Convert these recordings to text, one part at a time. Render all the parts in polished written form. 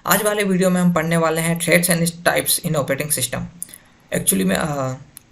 आज वाले वीडियो में हम पढ़ने वाले हैं threads and types in operating system. Actually में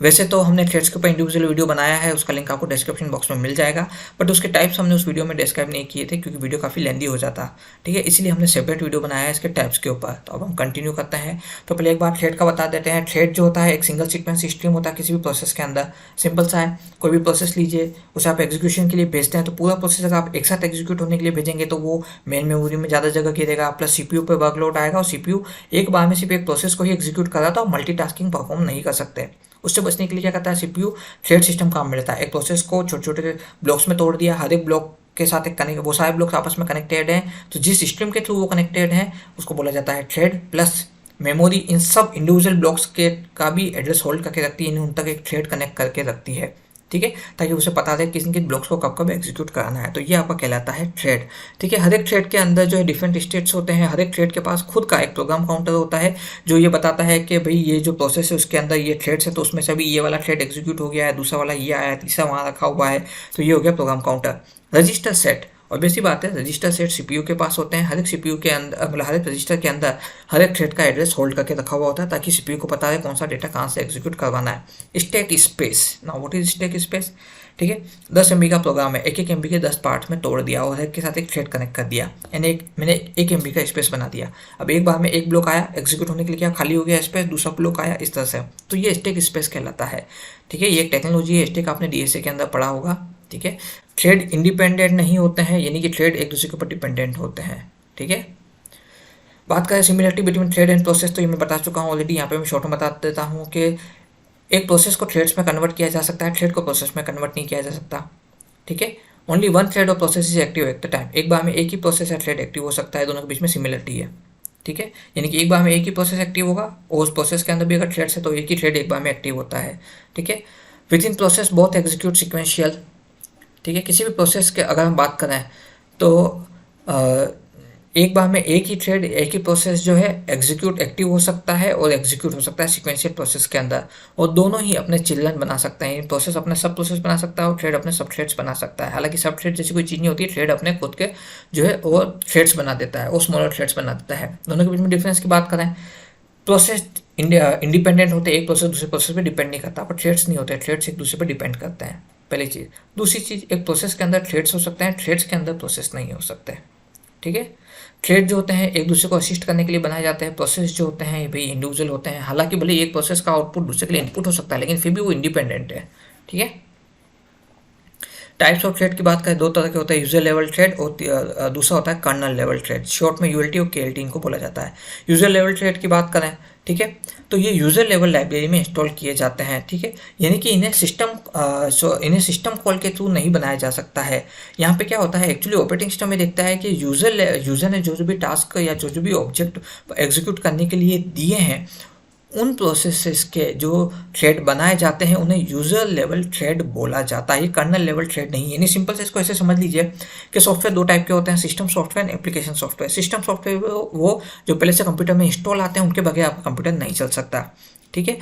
वैसे तो हमने थ्रेड्स के ऊपर इंडिविजुअल वीडियो बनाया है, उसका लिंक आपको डिस्क्रिप्शन बॉक्स में मिल जाएगा, बट उसके टाइप्स हमने उस वीडियो में डिस्क्राइब नहीं किए थे क्योंकि वीडियो काफ़ी लेंदी हो जाता। ठीक है, इसलिए हमने सेपरेट वीडियो बनाया है इसके टाइप्स के ऊपर। तो अब हम कंटिन्यू करते हैं। तो पहले एक बार थ्रेड का बता देते हैं। थ्रेड जो होता है एक सिंगल सीक्वेंस स्ट्रीम होता है किसी भी प्रोसेस के अंदर। सिंपल सा है, कोई भी प्रोसेस लीजिए, उसे आप एग्जीक्यूशन के लिए भेजते हैं, तो पूरा प्रोसेस अगर आप एक साथ एग्जीक्यूट होने के लिए भेजेंगे तो वो मेन मेमोरी में ज़्यादा जगह घेरेगा, प्लस सीपीयू पे वर्कलोड आएगा और सीपीयू एक बार में सिर्फ एक प्रोसेस को ही एग्जीक्यूट कर रहा था और मल्टीटास्किंग परफॉर्म नहीं कर सकते। उससे बचने के लिए क्या करता है सीपीयू, थ्रेड सिस्टम काम में लेता है। एक प्रोसेस को छोटे छोटे ब्लॉक्स में तोड़ दिया, हर एक ब्लॉक के साथ एक कनेक्ट, वो सारे ब्लॉक्स आपस में कनेक्टेड हैं, तो जिस सिस्टम के थ्रू वो कनेक्टेड हैं उसको बोला जाता है थ्रेड। प्लस मेमोरी इन सब इंडिविजुअल ब्लॉक्स के का भी एड्रेस होल्ड करके रखती है, उन तक एक थ्रेड कनेक्ट करके रखती है। ठीक है, ताकि उसे पता रहे किस किन ब्लॉक्स को कब कब एग्जीक्यूट कराना है। तो ये आपका कहलाता है थ्रेड। ठीक है, हर एक थ्रेड के अंदर जो है डिफरेंट स्टेट्स होते हैं। हर एक थ्रेड के पास खुद का एक प्रोग्राम काउंटर होता है जो ये बताता है कि भाई ये जो प्रोसेस है उसके अंदर ये थ्रेड्स है, तो उसमें से अभी ये वाला थ्रेड एग्जीक्यूट हो गया है, दूसरा वाला ये आया है, तीसरा वहाँ रखा हुआ है, तो ये हो गया प्रोग्राम काउंटर। रजिस्टर सेट, और बेसी बात है, रजिस्टर सेट सीपीयू के पास होते हैं। हर एक सीपीयू के अंदर, मतलब हर एक रजिस्टर के अंदर हर एक थ्रेड का एड्रेस होल्ड करके रखा हुआ होता है ताकि सीपीयू को पता है कौन सा डेटा कहाँ से एग्जीक्यूट करवाना है। Stack space, now what is stack space? ठीक है, 10 MB का प्रोग्राम है, एक एक MB के 10 पार्ट में तोड़ दिया और एक के साथ एक थ्रेड कनेक्ट कर दिया, यानी मैंने 1 MB का स्पेस बना दिया। अब एक बार में एक ब्लॉक आया एग्जीक्यूट होने के लिए, क्या खाली हो गया स्पेस, दूसरा ब्लॉक आया, इस तरह से, तो ये स्टैक स्पेस कहलाता है। ठीक है, ये एक टेक्नोलॉजी है, स्टैक आपने डीएसए के अंदर पढ़ा होगा। ठीक है, थ्रेड इंडिपेंडेंट नहीं होते हैं, यानी कि थ्रेड एक दूसरे के ऊपर डिपेंडेंट होते हैं। ठीक है, बात करें similarity between thread and process, तो ये मैं बता चुका हूँ ऑलरेडी, यहाँ पे मैं शॉर्ट में बता देता हूँ कि एक प्रोसेस को थ्रेड्स में कन्वर्ट किया जा सकता है, थ्रेड को प्रोसेस में कन्वर्ट नहीं किया जा सकता। ठीक है, ओनली वन थ्रेड और process is active at the time. एक बार में एक ही प्रोसेस या थ्रेड एक्टिव हो सकता है, दोनों के बीच में सिमिलरिटी है। ठीक है, यानी कि एक बार में एक ही प्रोसेस एक्टिव होगा और उस प्रोसेस के अंदर भी अगर थ्रेड्स है तो एक ही थ्रेड एक बार में एक्टिव होता है। ठीक है, with in process both execute sequential. ठीक है, किसी भी प्रोसेस के अगर हम बात करें तो एक बार में एक ही थ्रेड, एक ही प्रोसेस जो है एग्जीक्यूट एक्टिव हो सकता है और एग्जीक्यूट हो सकता है सिक्वेंशियल प्रोसेस के अंदर, और दोनों ही अपने चिल्ड्रन बना सकते हैं। प्रोसेस अपने सब प्रोसेस बना सकता है और थ्रेड अपने सब थ्रेड्स बना सकता है। हालांकि सब थ्रेड जैसी कोई चीज़ नहीं होती है, थ्रेड अपने खुद के जो है वो थ्रेड्स बना देता है, वो स्मॉलर थ्रेड्स बना देता है। दोनों के बीच में डिफरेंस की बात करें, प्रोसेस इंडिपेंडेंट होते हैं, एक प्रोसेस दूसरे प्रोसेस पे डिपेंड नहीं करता, पर थ्रेड्स नहीं होते, थ्रेड्स एक दूसरे पे डिपेंड करते हैं। पहली चीज़। दूसरी चीज़, एक प्रोसेस के अंदर थ्रेड्स हो सकते हैं, थ्रेड्स के अंदर प्रोसेस नहीं हो सकते। ठीक है, थ्रेड जो होते हैं एक दूसरे को असिस्ट करने के लिए बनाए जाते हैं, प्रोसेस जो होते हैं भाई इंडिविजुअल होते हैं। हालांकि भले एक प्रोसेस का आउटपुट दूसरे के लिए इनपुट हो सकता है, लेकिन फिर भी वो इंडिपेंडेंट है। ठीक है, टाइप्स ऑफ थ्रेड की बात करें, दो तरह के होते हैं, यूजर लेवल थ्रेड और दूसरा होता है कर्नल लेवल थ्रेड। शॉर्ट में यूएलटी और केएलटी इनको बोला जाता है। यूजर लेवल थ्रेड की बात करें, ठीक है, तो ये यूजर लेवल लाइब्रेरी में इंस्टॉल किए जाते हैं। ठीक है, यानी कि इन्हें सिस्टम कॉल के थ्रू नहीं बनाया जा सकता है। यहाँ पे क्या होता है, एक्चुअली ऑपरेटिंग सिस्टम में देखता है कि यूजर ने जो भी टास्क या जो भी ऑब्जेक्ट एग्जीक्यूट करने के लिए दिए हैं, उन प्रोसेसेस के जो थ्रेड बनाए जाते हैं उन्हें यूज़र लेवल थ्रेड बोला जाता है, ये कर्नल लेवल थ्रेड नहीं है। यानी सिंपल से इसको ऐसे समझ लीजिए कि सॉफ्टवेयर दो टाइप के होते हैं, system software and application software. System software वो जो पहले से कंप्यूटर में इंस्टॉल आते हैं, उनके बगैर आपका कंप्यूटर नहीं चल सकता। ठीक है,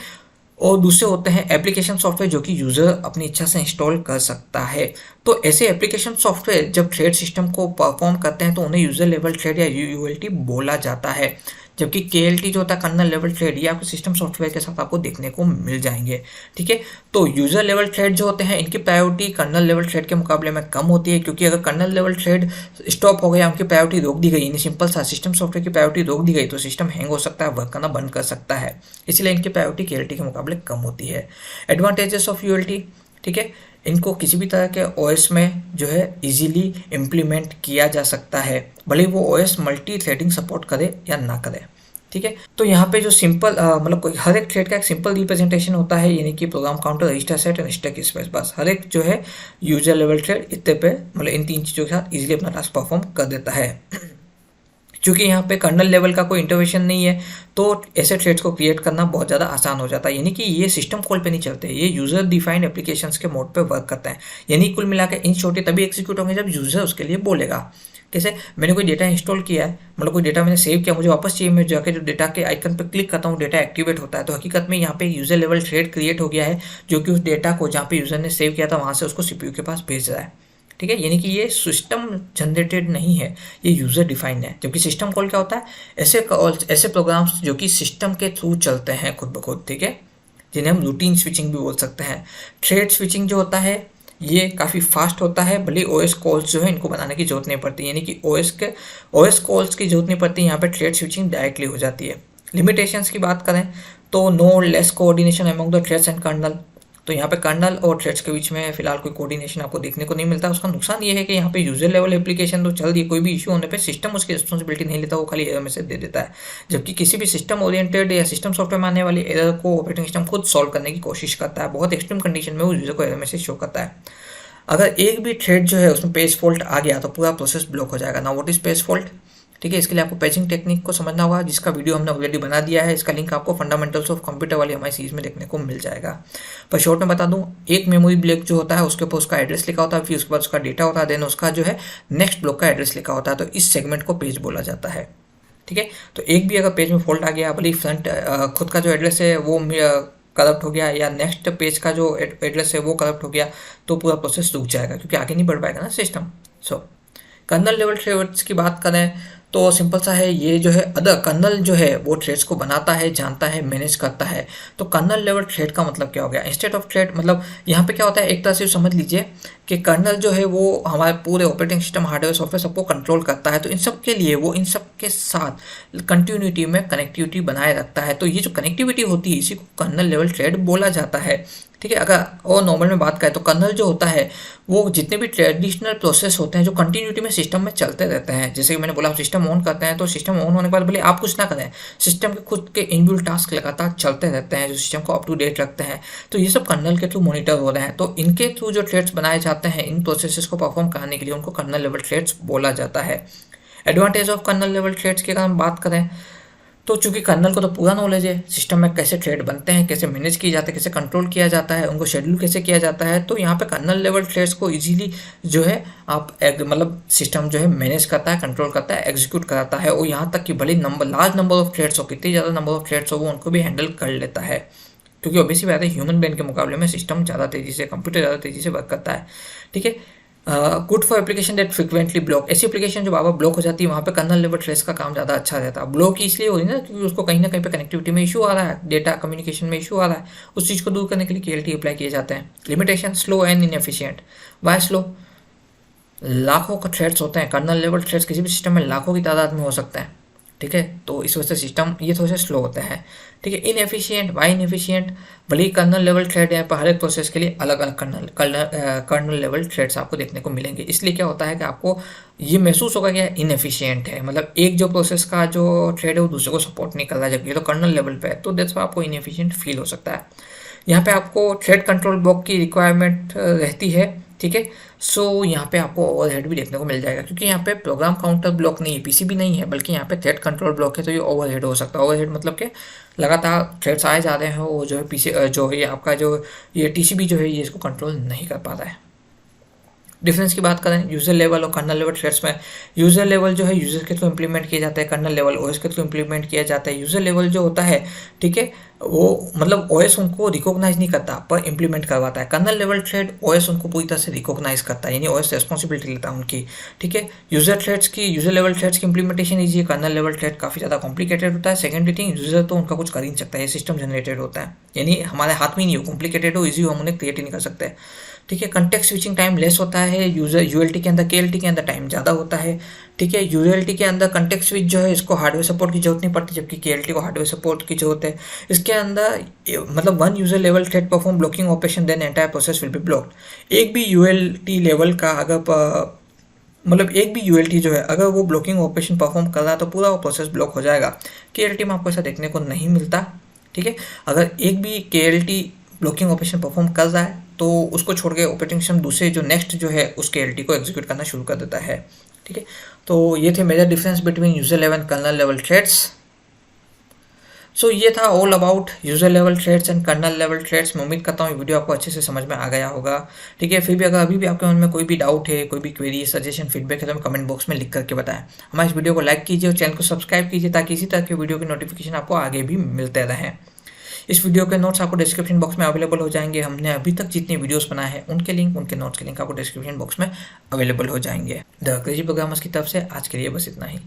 और दूसरे होते हैं एप्लीकेशन सॉफ्टवेयर जो कि यूज़र अपनी इच्छा से इंस्टॉल कर सकता है। तो ऐसे एप्लीकेशन सॉफ्टवेयर जब थ्रेड सिस्टम को परफॉर्म करते हैं तो उन्हें यूज़र लेवल थ्रेड या यूएलटी बोला जाता है। जबकि केएलटी जो होता है कर्नल लेवल थ्रेड, ये आपको सिस्टम सॉफ्टवेयर के साथ आपको देखने को मिल जाएंगे। ठीक है, तो यूज़र लेवल थ्रेड जो होते हैं इनकी प्रायोरिटी कर्नल लेवल थ्रेड के मुकाबले में कम होती है, क्योंकि अगर कर्नल लेवल थ्रेड स्टॉप हो गया, उनकी प्रायोरिटी रोक दी गई, यानी सिंपल सा सिस्टम सॉफ्टवेयर की प्रायोरिटी रोक दी गई, तो सिस्टम हैंग हो सकता है, वर्क करना बंद कर सकता है। इसलिए इनकी प्रायोरिटी केएलटी के मुकाबले कम होती है। एडवांटेजेस ऑफ यूएलटी, ठीक है, इनको किसी भी तरह के ओएस में जो है इजीली इम्प्लीमेंट किया जा सकता है, भले वो ओएस मल्टी थ्रेडिंग सपोर्ट करे या ना करे। ठीक है, तो यहाँ पे जो सिंपल मतलब हर एक थ्रेड का एक सिंपल रिप्रेजेंटेशन होता है, यानी कि program counter, register set and stack space. बस हर एक जो है यूजर लेवल थ्रेड इतने पे, मतलब इन तीन चीज़ों के साथ इजीली अपना टास्क परफॉर्म कर देता है। क्योंकि यहाँ पे कर्नल लेवल का कोई इंटरवेंशन नहीं है, तो ऐसे थ्रेड्स को क्रिएट करना बहुत ज़्यादा आसान हो जाता है। यानी कि ये सिस्टम कॉल पे नहीं चलते, ये यूज़र डिफाइंड एप्लीकेशंस के मोड पे वर्क करते हैं। यानी कुल मिला के इन छोटे तभी एग्जीक्यूट होंगे जब यूज़र उसके लिए बोलेगा। कैसे, मैंने कोई डेटा इंस्टॉल किया है, मतलब कोई डेटा मैंने सेव किया, मुझे वापस चाहिए, मैं जाकर जो डेटा के आइकन पर क्लिक करता हूँ, डेटा एक्टिवेट होता है। तो हकीकत में यहाँ पे यूज़र लेवल थ्रेड क्रिएट हो गया है, जो कि उस डेटा को जहाँ पे यूज़र ने सेव किया था वहाँ से उसको सीपीयू के पास भेज रहा है। ठीक है, यानी कि ये सिस्टम जनरेटेड नहीं है, ये यूज़र डिफाइंड है। जबकि सिस्टम कॉल क्या होता है, ऐसे कॉल्स, ऐसे प्रोग्राम्स जो कि सिस्टम के थ्रू चलते हैं खुद ब खुद, ठीक है, जिन्हें हम रूटीन स्विचिंग भी बोल सकते हैं। थ्रेड स्विचिंग जो होता है ये काफ़ी फास्ट होता है, भले ओएस कॉल्स जो है इनको बनाने की जरूरत नहीं पड़ती, यानी कि ओएस कॉल्स की जरूरत नहीं पड़ती, यहाँ पे थ्रेड स्विचिंग डायरेक्टली हो जाती है। लिमिटेशंस की बात करें तो no less coordination among the threads and kernel, तो यहाँ पे कर्नल और थ्रेड्स के बीच में फिलहाल कोई कोऑर्डिनेशन आपको देखने को नहीं मिलता। उसका नुकसान ये है कि यहाँ पे यूजर लेवल एप्लीकेशन तो चल रही है, कोई भी इशू होने पे सिस्टम उसकी रिस्पॉन्सिबिलिटी नहीं लेता, वो खाली एरर मैसेज दे देता है। जबकि किसी भी सिस्टम ओरिएंटेड या सिस्टम सॉफ्टवेयर में आने वाली एरर को ऑपरेटिंग सिस्टम खुद सॉल्व करने की कोशिश करता है, बहुत एक्सट्रीम कंडीशन में वो यूजर को एरर मैसेज शो करता है। अगर एक भी थ्रेड जो है उसमें पेज फॉल्ट आ गया तो पूरा प्रोसेस ब्लॉक हो जाएगा। ना व्हाट इज पेज फॉल्ट, ठीक है, इसके लिए आपको पेजिंग टेक्निक को समझना होगा, जिसका वीडियो हमने ऑलरेडी बना दिया है। इसका लिंक आपको फंडामेंटल्स ऑफ कंप्यूटर वाली हमारी सीरीज में देखने को मिल जाएगा। पर शॉर्ट में बता दूं, एक मेमोरी ब्लॉक जो होता है उसके ऊपर उसका एड्रेस लिखा होता है, फिर उसके बाद उसका डेटा होता है, देन उसका जो है नेक्स्ट ब्लॉक का एड्रेस लिखा होता है, तो इस सेगमेंट को पेज बोला जाता है। ठीक है, तो एक भी अगर पेज में फॉल्ट आ गया, भले फ्रंट खुद का जो एड्रेस है वो करप्ट हो गया या नेक्स्ट पेज का जो एड्रेस है वो करप्ट हो गया, तो पूरा प्रोसेस रुक जाएगा, क्योंकि आगे नहीं बढ़ पाएगा ना सिस्टम। सो कर्नल लेवल थ्रेड्स की बात करें तो सिंपल सा है, ये जो है अदर कर्नल जो है वो थ्रेड्स को बनाता है, जानता है, मैनेज करता है। तो कर्नल लेवल थ्रेड का मतलब क्या हो गया, इंस्टेड ऑफ थ्रेड, मतलब यहाँ पे क्या होता है, एक तरह से समझ लीजिए कि कर्नल जो है वो हमारे पूरे ऑपरेटिंग सिस्टम, हार्डवेयर, सॉफ्टवेयर सबको कंट्रोल करता है। तो इन सब के लिए वो इन सब के साथ कंटिन्यूटी में कनेक्टिविटी बनाए रखता है। तो ये जो कनेक्टिविटी होती है इसी को कर्नल लेवल थ्रेड बोला जाता है। ठीक है, अगर और नॉर्मल में बात करें तो कर्नल जो होता है वो जितने भी ट्रेडिशनल प्रोसेस होते हैं जो कंटिन्यूटी में सिस्टम में चलते रहते हैं, जैसे कि मैंने बोला, सिस्टम ऑन करते हैं तो सिस्टम ऑन होने के बाद भले आप कुछ ना करें, सिस्टम के खुद के इनबिल्ट टास्क लगातार चलते रहते हैं जो सिस्टम को अप टू डेट रखते हैं। तो ये सब कर्नल के थ्रू मॉनिटर हो रहे हैं, तो इनके थ्रू जो थ्रेड्स बनाए जाते हैं इन प्रोसेसेस को परफॉर्म कराने के लिए उनको कर्नल लेवल थ्रेड्स बोला जाता है। Advantage of kernel level threads की अगर हम बात करें तो चूंकि कर्नल को तो पूरा नॉलेज है सिस्टम में कैसे थ्रेड बनते हैं, कैसे मैनेज किए जाते हैं, कैसे कंट्रोल किया जाता है, उनको शेड्यूल कैसे किया जाता है, तो यहाँ पे कर्नल लेवल थ्रेड्स को इजीली जो है आप मतलब सिस्टम जो है मैनेज करता है, कंट्रोल करता है, एग्जीक्यूट कराता है, और यहाँ तक कि भले लार्ज नंबर ऑफ थ्रेड्स हो, कितनी ज़्यादा नंबर ऑफ थ्रेड्स हो, वो उनको भी हैंडल कर लेता है। क्योंकि ऑब्वियसली बात है, ह्यूमन ब्रेन के मुकाबले में सिस्टम ज़्यादा तेज़ी से, कंप्यूटर ज़्यादा तेज़ी से वर्क करता है। ठीक है, good for application that frequently block, ऐसी एप्लीकेशन जो बार बार ब्लॉक हो जाती है वहाँ पे कर्नल लेवल थ्रेड्स का काम ज़्यादा अच्छा रहता है। ब्लॉक इसलिए हो रही है ना क्योंकि उसको कहीं ना कहीं पे कनेक्टिविटी में इशू आ रहा है, डेटा कम्युनिकेशन में इशू आ रहा है, उस चीज़ को दूर करने के लिए केएलटी अप्लाई किए जाते हैं। Limitation, slow and inefficient. Why slow, लाखों का थ्रेड्स होते हैं, कर्नल लेवल थ्रेड्स किसी भी सिस्टम में लाखों की तादाद में हो सकते हैं। ठीक है, तो इस वजह से सिस्टम ये थोड़े से स्लो होते हैं। ठीक है, इनएफिशिएंट, वाई इनएफिशिएंट, भले ही कर्नल लेवल थ्रेड है पर हर एक प्रोसेस के लिए अलग अलग कर्नल लेवल थ्रेड्स आपको देखने को मिलेंगे। इसलिए क्या होता है कि आपको ये महसूस होगा कि इनएफिशिएंट है, मतलब एक जो प्रोसेस का जो थ्रेड है वो दूसरे को सपोर्ट नहीं कर रहा है, जबकि ये तो कर्नल लेवल पे है, तो दैट्स वाई आपको इनएफिशिएंट फील हो सकता है। यहाँ पे आपको थ्रेड कंट्रोल ब्लॉक की रिक्वायरमेंट रहती है। ठीक है, सो यहाँ पे आपको ओवरहेड भी देखने को मिल जाएगा, क्योंकि यहाँ पे प्रोग्राम काउंटर ब्लॉक नहीं है, पीसीबी नहीं है, बल्कि यहाँ पे थ्रेड कंट्रोल ब्लॉक है, तो ये ओवरहेड हो सकता है। ओवरहेड मतलब कि लगातार थ्रेड्स आए जा रहे हैं, वो जो है पीसी जो है आपका जो ये टीसीबी जो है ये इसको कंट्रोल नहीं कर पा रहा है। डिफरेंस की बात करें यूजर लेवल और कर्नल लेवल थ्रेड्स में, यूजर लेवल जो है यूजर के थ्रू इंप्लीमेंट किया जाता है, कर्नल लेवल ओएस के थ्रू इंप्लीमेंट किया जाता है। यूजर लेवल जो होता है, ठीक है, वो मतलब ओएस उनको रिकॉग्नाइज नहीं करता पर इंप्लीमेंट करवाता है। कर्नल लेवल थ्रेड ओएस उनको पूरी तरह से रिकॉग्नाइज करता है, यानी ओएस रिस्पॉन्सिबिलिटी लेता है उनकी। ठीक है, यूजर लेवल थ्रेड्स की इंप्लीमेंटेशन इजी है, कर्नल लेवल थ्रेड काफ़ी ज़्यादा कॉम्प्लिकेटेड होता है। सेकेंडरी थिंग, यूजर तो उनका कुछ कर ही नहीं सकता, ये सिस्टम जनरेटेड होता है, यानी हमारे हाथ में नहीं हो, कॉम्प्लिकेटेड हो, ईजी हो, हम उन्हें क्रिएट ही नहीं कर सकते। ठीक है, कंटेक्स्ट स्विचिंग टाइम लेस होता है, यूएलटी के अंदर केएलटी के अंदर टाइम ज़्यादा होता है। ठीक है, यूएलटी के अंदर कंटेक्स्ट स्विच जो है इसको हार्डवेयर सपोर्ट की जरूरत नहीं पड़ती, जबकि केएलटी को हार्डवेयर सपोर्ट की जरूरत है। इसके अंदर मतलब one user level thread perform blocking operation then entire process will be blocked. एक भी यूएलटी लेवल का अगर मतलब एक भी यूएलटी जो है अगर वो ब्लॉकिंग ऑपरेशन परफॉर्म कर रहा है तो पूरा वो प्रोसेस ब्लॉक हो जाएगा। केएलटी में आपको ऐसा देखने को नहीं मिलता। ठीक है, अगर एक भी केएलटी ब्लॉकिंग ऑपरेशन परफॉर्म कर रहा है तो उसको छोड़ के ऑपरेटिंग सिस्टम दूसरे जो नेक्स्ट जो है उस केएलटी को एग्जीक्यूट करना शुरू कर देता है। ठीक है, तो ये थे major difference between user level kernel level threads. So ये था all about user level threads and kernel level threads. मैं उम्मीद करता हूँ ये वीडियो आपको अच्छे से समझ में आ गया होगा। ठीक है, फिर भी अगर अभी भी आपके मन में कोई भी डाउट है, कोई भी क्वेरी, सजेशन, फीडबैक है तो हमें कमेंट बॉक्स में लिख करके बताएं। हमारे इस वीडियो को लाइक कीजिए और चैनल को सब्सक्राइब कीजिए ताकि इसी तरह के वीडियो की नोटिफिकेशन आपको आगे भी मिलते रहें। इस वीडियो के नोट्स आपको डिस्क्रिप्शन बॉक्स में अवेलेबल हो जाएंगे। हमने अभी तक जितनी वीडियोस बनाए हैं उनके लिंक, उनके नोट्स के लिंक आपको डिस्क्रिप्शन बॉक्स में अवेलेबल हो जाएंगे। द क्रेजी प्रोग्रामर्स की तरफ से आज के लिए बस इतना ही।